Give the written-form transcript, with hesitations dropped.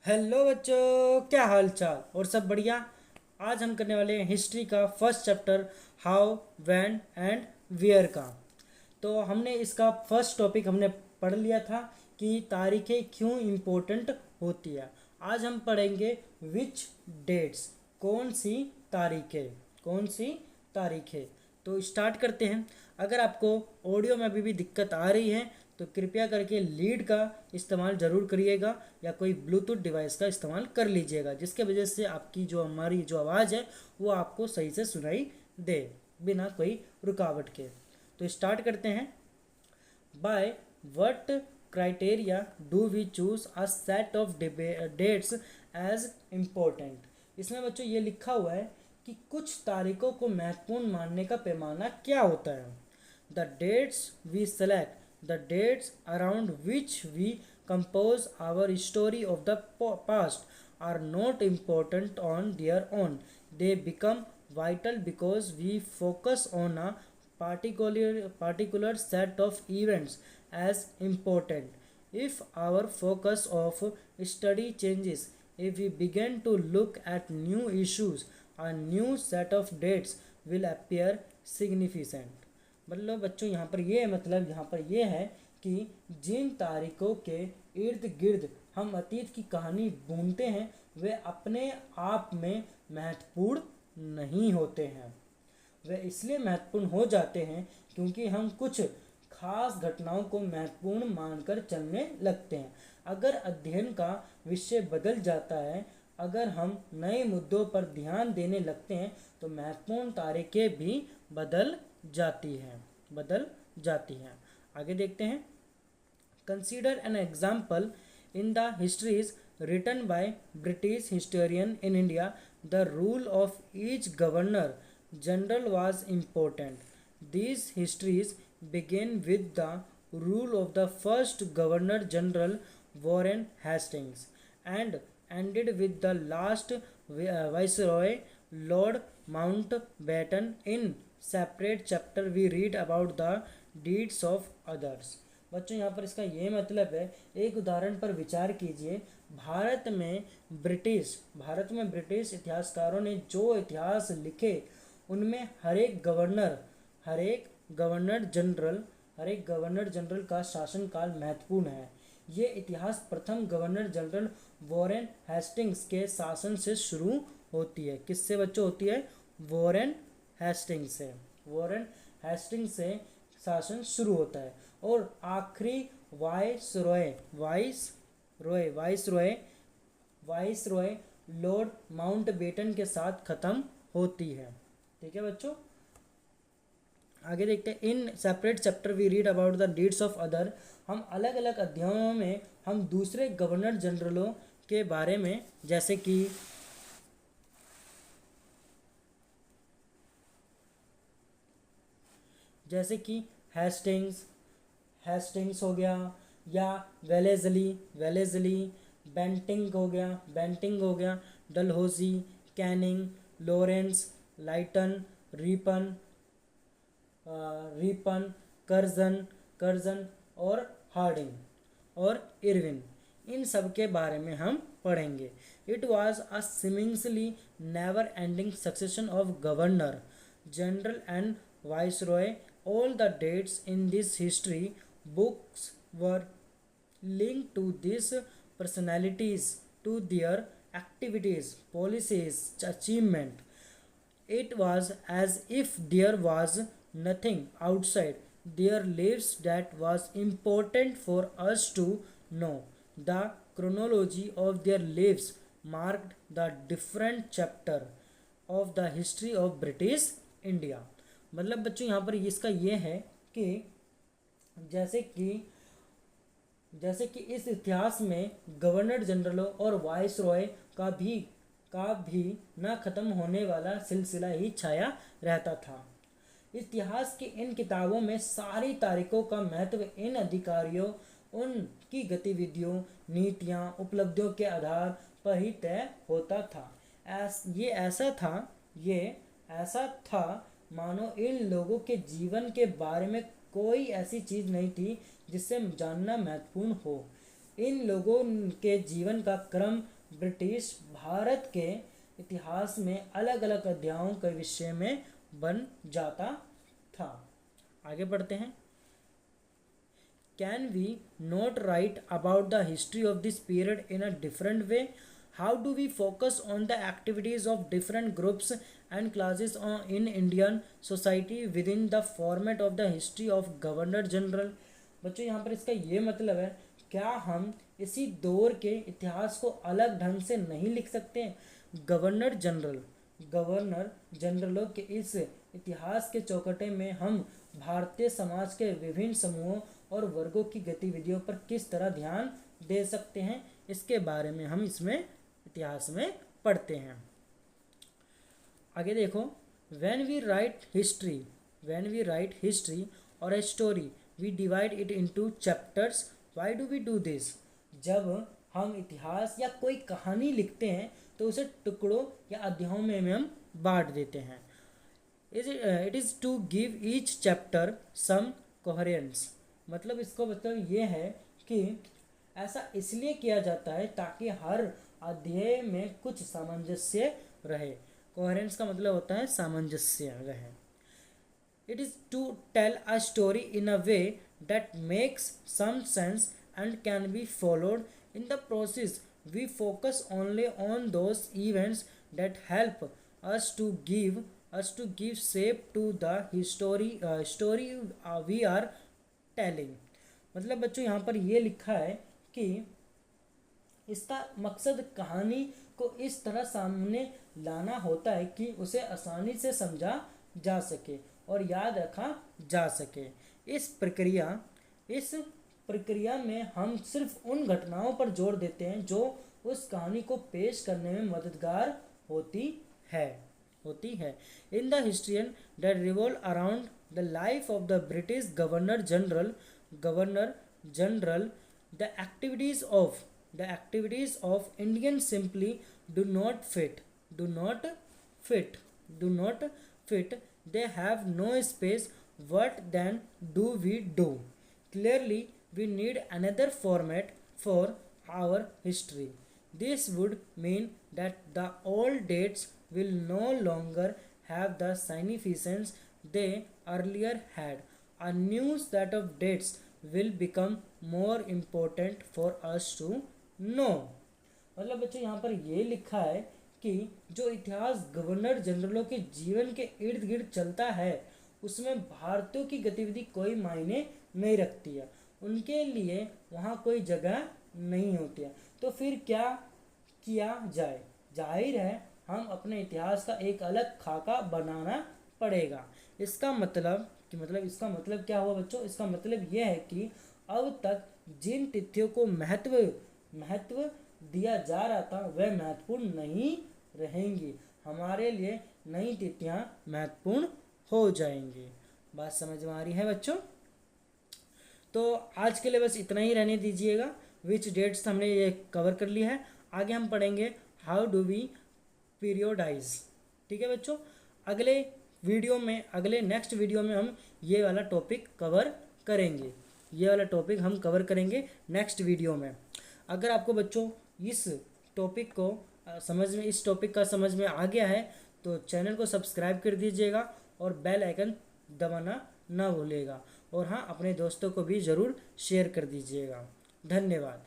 Hello बच्चों, क्या हाल चाल और सब बढ़िया। आज हम करने वाले हैं हिस्ट्री का first chapter, how, when and where का। तो हमने इसका फर्स्ट टॉपिक हमने पढ़ लिया था कि तारीखें क्यों इम्पोर्टेंट होती है। आज हम पढ़ेंगे विच डेट्स, कौन सी तारीखें, कौन सी तारीखें। तो स्टार्ट करते हैं। अगर आपको ऑडियो में अभी भी दिक्कत आ रही है तो कृपया करके लीड का इस्तेमाल ज़रूर करिएगा या कोई ब्लूटूथ डिवाइस का इस्तेमाल कर लीजिएगा, जिसके वजह से आपकी जो हमारी जो आवाज़ है वो आपको सही से सुनाई दे बिना कोई रुकावट के। तो स्टार्ट करते हैं। By what criteria do we choose a set of dates as important। इसमें बच्चों ये लिखा हुआ है कि कुछ तारीखों को महत्वपूर्ण मानने का पैमाना क्या होता है। The dates we select, the dates around which we compose our story of the past are not important on their own. They become vital because we focus on a particular set of events as important. If our focus of study changes, if we begin to look at new issues, a new set of dates will appear significant। मतलब बच्चों यहाँ पर ये मतलब यहाँ पर ये है कि जिन तारीखों के इर्द गिर्द हम अतीत की कहानी बुनते हैं वे अपने आप में महत्वपूर्ण नहीं होते हैं। वे इसलिए महत्वपूर्ण हो जाते हैं क्योंकि हम कुछ खास घटनाओं को महत्वपूर्ण मानकर चलने लगते हैं। अगर अध्ययन का विषय बदल जाता है, अगर हम नए मुद्दों पर ध्यान देने लगते हैं तो महत्वपूर्ण तारीखें भी बदल जाती हैं। आगे देखते हैं। Consider an example in the histories written by British historian in India, the rule of each governor general was important. These histories begin with the rule of the first Governor General Warren Hastings and ended with the last Viceroy Lord Mountbatten. In separate chapter we read about the deeds of others। बच्चों यहाँ पर इसका ये मतलब है, एक उदाहरण पर विचार कीजिए। भारत में ब्रिटिश इतिहासकारों ने जो इतिहास लिखे उनमें हर एक गवर्नर जनरल का शासनकाल महत्वपूर्ण है। ये इतिहास प्रथम गवर्नर जनरल वॉरेन हेस्टिंग्स के शासन से शुरू होती है। किससे बच्चों होती है? वॉरेन हेस्टिंग्स से शासन शुरू होता है और आखिरी वाइसरॉय लॉर्ड माउंटबेटन के साथ खत्म होती है। ठीक है बच्चों, आगे देखते हैं। In separate chapter we read about the deeds of other. हम अलग अलग अध्यायों में हम दूसरे गवर्नर जनरलों के बारे में, जैसे कि हेस्टिंग्स हो गया, या वेलेजली, बेंटिंग हो गया, डलहौजी, कैनिंग, लॉरेंस, लाइटन, रीपन, कर्जन और हार्डिंग और इरविन, इन सब के बारे में हम पढ़ेंगे। It was a seemingly never ending succession of governor general and viceroy. All the dates in this history books were linked to these personalities, to their activities, policies, achievement. It was as if there was nothing outside their lives that was important for us to know. The chronology of their lives marked the different chapter of the history of British India। मतलब बच्चों यहाँ पर इसका ये है कि जैसे कि इस इतिहास में गवर्नर जनरलों और वाइसरॉय का भी ना ख़त्म होने वाला सिलसिला ही छाया रहता था। इतिहास की इन किताबों में सारी तारीखों का महत्व इन अधिकारियों, उनकी गतिविधियों, नीतियाँ, उपलब्धियों के आधार पर ही तय होता था। ये ऐसा था मानो इन लोगों के जीवन के बारे में कोई ऐसी चीज़ नहीं थी जिससे जानना महत्वपूर्ण हो। इन लोगों के जीवन का क्रम ब्रिटिश भारत के इतिहास में अलग अलग अध्यायों के विषय में बन जाता था। आगे बढ़ते हैं। Can we not write about the history of this period in a different way? How do we focus on the activities of different groups and classes in Indian society within the format of the history of Governor General? बच्चों यहाँ पर इसका ये मतलब है, क्या हम इसी दौर के इतिहास को अलग ढंग से नहीं लिख सकते हैं? गवर्नर जनरलों के इस इतिहास के चौकटे में हम भारतीय समाज के विभिन्न समूहों और वर्गों की गतिविधियों पर किस तरह ध्यान दे सकते हैं, इसके बारे में हम इसमें इतिहास में पढ़ते हैं। आगे देखो, when we write history or a story we divide it into chapters. Why do we do this? जब हम इतिहास या कोई कहानी लिखते हैं तो उसे टुकड़ों या अध्यायों में हम बांट देते हैं। It is to give each chapter some coherence. मतलब इसको मतलब ये है कि ऐसा इसलिए किया जाता है ताकि हर अध्याय में कुछ सामंजस्य रहे। कोहेरेंस का मतलब होता है सामंजस्य रहे। It is to tell a story in a way that makes some sense and can be followed. In the process, we focus only on those events that help us to give shape to the story we are telling. मतलब बच्चों यहाँ पर ये लिखा है कि इसका मकसद कहानी को इस तरह सामने लाना होता है कि उसे आसानी से समझा जा सके और याद रखा जा सके। इस प्रक्रिया में हम सिर्फ उन घटनाओं पर जोर देते हैं जो उस कहानी को पेश करने में मददगार होती है। In the historian that revolve around the life of the British Governor General, the activities of Indians simply do not fit. They have no space. What then do we do? Clearly, we need another format for our history. This would mean that the old dates will no longer have the significance they earlier had. A new set of dates will become more important for us to know. मतलब बच्चों यहाँ पर ये लिखा है कि जो इतिहास गवर्नर जनरलों के जीवन के इर्द गिर्द चलता है उसमें भारतीयों की गतिविधि कोई मायने नहीं रखती है, उनके लिए वहाँ कोई जगह नहीं होती है। तो फिर क्या किया जाए? जाहिर है हम अपने इतिहास का एक अलग खाका बनाना पड़ेगा। इसका मतलब क्या हुआ बच्चों? इसका मतलब यह है कि अब तक जिन तिथियों को महत्व दिया जा रहा था वह महत्वपूर्ण नहीं रहेंगी। हमारे लिए नई तिथियां महत्वपूर्ण हो जाएंगी। बात समझ में आ रही है बच्चों? तो आज के लिए बस इतना ही रहने दीजिएगा। विच डेट्स हमने ये कवर कर लिया है। आगे हम पढ़ेंगे हाउ डू वी पीरियोडाइज। ठीक है बच्चों, अगले नेक्स्ट वीडियो में हम ये वाला टॉपिक कवर करेंगे। नेक्स्ट वीडियो में। अगर आपको बच्चों इस टॉपिक का समझ में आ गया है तो चैनल को सब्सक्राइब कर दीजिएगा और बेल आइकन दबाना ना भूलिएगा। और हाँ, अपने दोस्तों को भी ज़रूर शेयर कर दीजिएगा। धन्यवाद।